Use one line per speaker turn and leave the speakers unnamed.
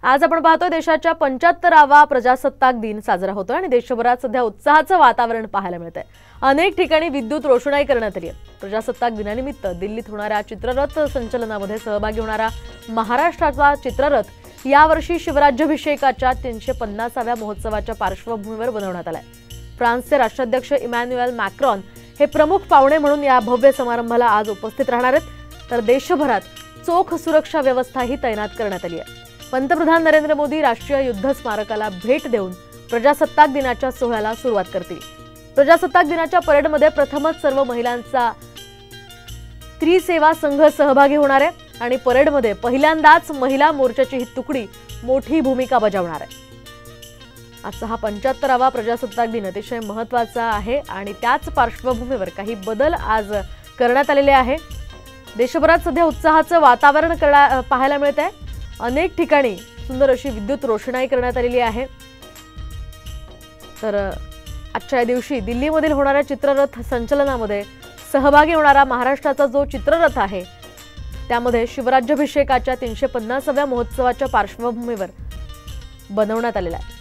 आज आपण पाहतोय देशाच्या 75वा प्रजासत्ताक दिन साजरा होतोय आणि देशभरात सध्या उत्साहाचं वातावरण पाहायला मिळतंय। अनेक ठिकाणी विद्युत रोषणाई करण्यात आली आहे। प्रजासत्ताक दिनानिमित्त दिल्लीत होणाऱ्या चित्ररथ संचलनामध्ये सहभागी होणारा महाराष्ट्राचा चित्ररथ यावर्षी शिवराज्याभिषेकाच्या 350व्या महोत्सवाच्या पार्श्वभूमीवर बनवण्यात आलाय। फ्रान्सचे राष्ट्राध्यक्ष इमॅन्युएल मॅक्रॉन हे प्रमुख पाहुणे म्हणून या भव्य समारंभाला आज उपस्थित राहणार आहेत, तर देशभरात चोख सुरक्षा व्यवस्थाही तैनात करण्यात आली आहे। पंतप्रधान नरेंद्र मोदी राष्ट्रीय युद्ध स्मारकाला भेट देऊन प्रजासत्ताक दिनाच्या सोहळ्याला सुरुवात करतील। प्रजासत्ताक दिनाच्या परेडमध्ये प्रथमच सर्व महिलांचा त्रिसेवा संघ सहभागी होणार आहे आणि परेडमध्ये पहिल्यांदाच महिला मोर्चाची ही तुकडी मोठी भूमिका बजावणार आहे। आजचा हा 75वा प्रजासत्ताक दिन अतिशय महत्त्वाचा आहे आणि त्याच पार्श्वभूमीवर काही बदल आज करण्यात आलेले आहे। देशभरात सध्या उत्साहाचं वातावरण पाहायला मिळत आहे। अनेक ठिकाणी सुंदर अशी विद्युत रोषणाई करण्यात आलेली आहे। तर आजच्या दिवशी दिल्लीमधील होणाऱ्या चित्ररथ संचलनामध्ये सहभागी होणारा महाराष्ट्राचा जो चित्ररथ आहे त्यामध्ये शिवराज्याभिषेकाच्या 350व्या महोत्सवाच्या पार्श्वभूमीवर बनवण्यात आलेला आहे।